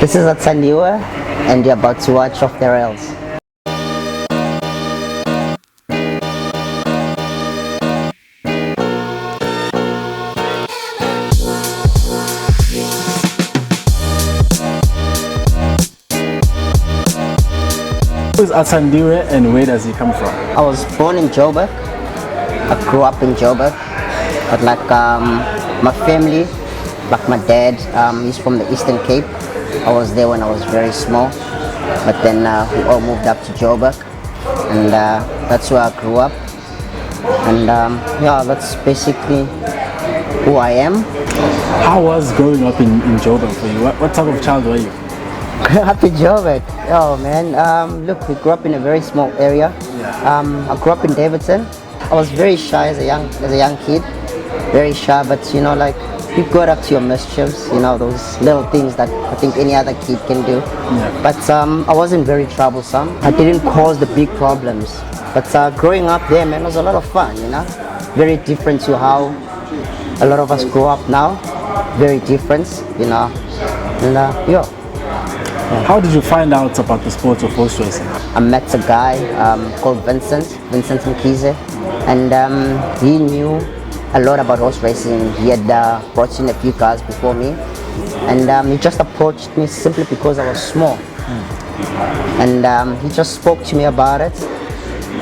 This is Athandiwe, and you're about to watch Off the Rails. Who is Athandiwe and where does he come from? I was born in Joburg. I grew up in Joburg, but like my family, like my dad, he's from the Eastern Cape. I was there when I was very small, but then we all moved up to Joburg, and that's where I grew up. And yeah, that's basically who I am. How was growing up in Joburg for you? What type of child were you? Up in Joburg. Oh man, look, we grew up in a very small area. Yeah. I grew up in Davidson. I was very shy as a young kid, very shy, but you know, like, you got up to your mischiefs, you know, those little things that I think any other kid can do. Yeah. But I wasn't very troublesome. I didn't cause the big problems. But growing up there, man, was a lot of fun, you know. Very different to how a lot of us grow up now. Very different, you know. And yeah. How did you find out about the sport of horse racing? I met a guy called Vincent Mgudlwa, and he knew a lot about horse racing. He had brought in a few cars before me, and he just approached me simply because I was small. And he just spoke to me about it,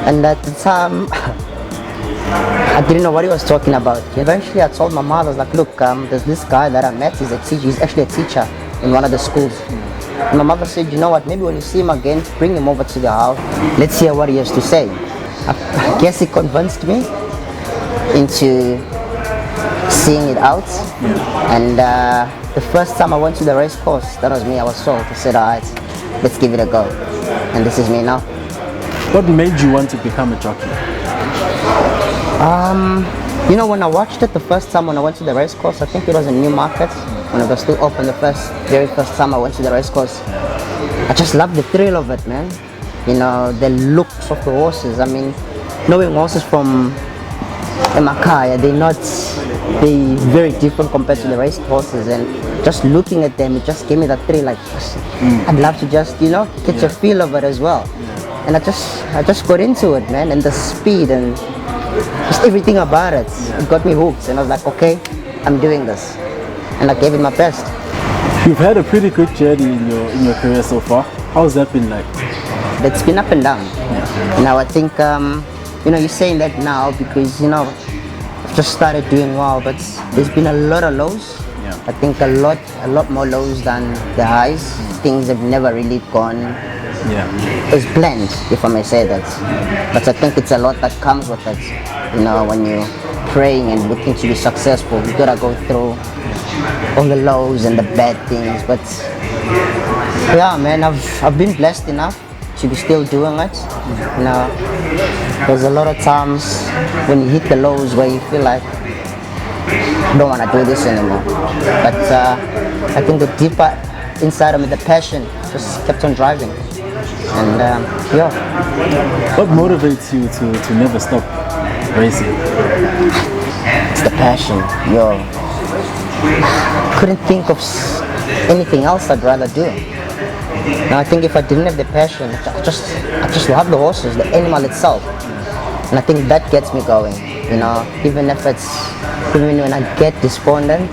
and at the time I didn't know what he was talking about. Eventually I told my mother, I was like, look, there's this guy that I met, he's actually a teacher in one of the schools. And my mother said, you know what, maybe when you see him again, bring him over to the house, let's hear what he has to say. I guess he convinced me into seeing it out. Yeah. And the first time I went to the race course, that was me. I was sold. I said, all right, let's give it a go. And this is me now. What made you want to become a jockey? You know, when I watched it the first time when I went to the race course, I think it was in Newmarket, when it was still open, the very first time I went to the race course. I just loved the thrill of it, man. You know, the looks of the horses. I mean, knowing horses from Emakaya, they're very different compared to the race horses, and just looking at them, it just gave me that thrill, like, I'd love to just, you know, get a feel of it as well. And I just got into it, man, and the speed and just everything about it, it got me hooked, and I was like, okay, I'm doing this, and I gave it my best. You've had a pretty good journey in your career so far. How's that been like? It's been up and down. Yeah. Now I think, you know, you're saying that now because, you know, I've just started doing well, but there's been a lot of lows. Yeah. I think a lot more lows than the highs. Things have never really gone as planned, if I may say that. But I think it's a lot that comes with it. You know, when you're praying and looking to be successful, you gotta go through all the lows and the bad things. But yeah, man, I've been blessed enough to be still doing it. You know, there's a lot of times when you hit the lows where you feel like I don't want to do this anymore. But I think the deeper inside of me, the passion just kept on driving. And yeah. What motivates you to never stop racing? It's the passion, yo. Couldn't think of anything else I'd rather do. Now I think if I didn't have the passion, I just love the horses, the animal itself. And I think that gets me going, you know, even when I get despondent,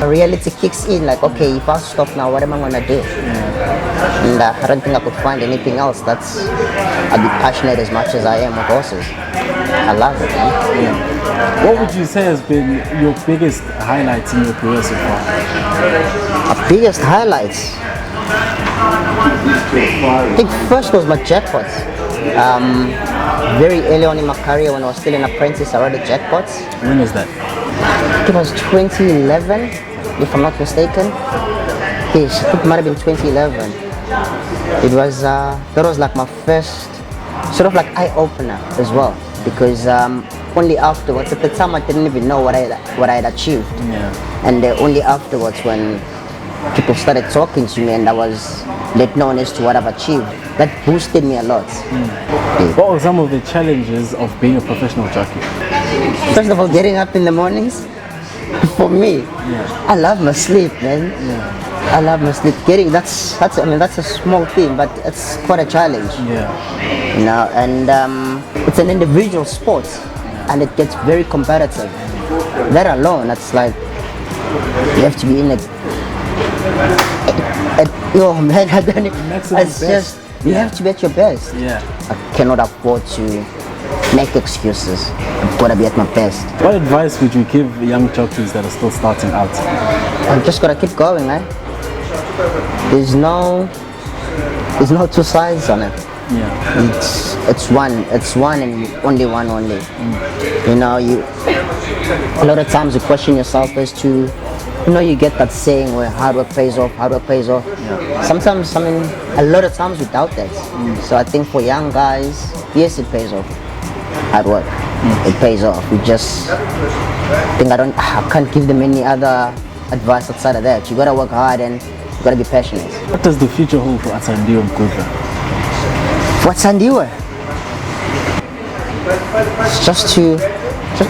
reality kicks in, like, okay, if I stop now, what am I gonna do? And I don't think I could find anything else I'd be passionate as much as I am with horses. I love it, man. Yeah. What would you say has been your biggest highlights in your career so far? My biggest highlights? I think first was my jackpots. Very early on in my career, when I was still an apprentice, I rode the jackpots. When was that? I think it was 2011, if I'm not mistaken. Yes, I think it might have been 2011. It was that was like my first sort of like eye-opener as well, because only afterwards, at the time I didn't even know what I had achieved. Yeah. And only afterwards, when people started talking to me and I was let known as to what I've achieved, that boosted me a lot. Yeah. What were some of the challenges of being a professional jockey? First of all, getting up in the mornings. For me, I love my sleep, man. I love my sleep. Getting that's I mean that's a small thing, but it's quite a challenge. Yeah. You know, and it's an individual sport, and it gets very competitive. That alone, it's like you have to be in it. Yo man, I don't know. Maximum It's best. just you have to be at your best. Yeah. I cannot afford to make excuses. I've got to be at my best. What advice would you give young jockeys that are still starting out? I've just got to keep going, eh? There's no two sides on it. Yeah. It's one and only one only. You know, a lot of times you question yourself as to, you know, you get that saying where hard work pays off, hard work pays off. Yeah. Sometimes, I mean, a lot of times we doubt that. So I think for young guys, yes, it pays off. Hard work, it pays off. We just think I can't give them any other advice outside of that. You gotta work hard and you gotta be passionate. What does the future hold for Athandiwe Mgudlwa? What's Athandiwe? It's just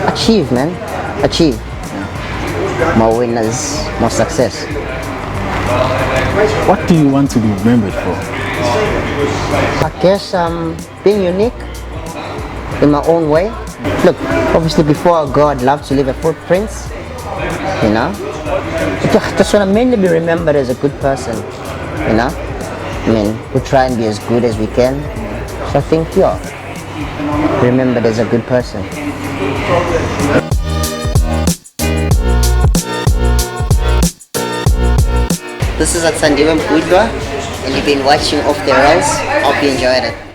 achieve, man. Achieve. More winners, more success. What do you want to be remembered for? I guess being unique in my own way. Look, obviously before I go, I'd love to leave a footprint, you know. I just want to mainly be remembered as a good person, you know. I mean, we try and be as good as we can. So I think, yeah, remembered as a good person. This is Athandiwe Mgudlwa, and you've been watching Off the Rails. Hope you enjoyed it.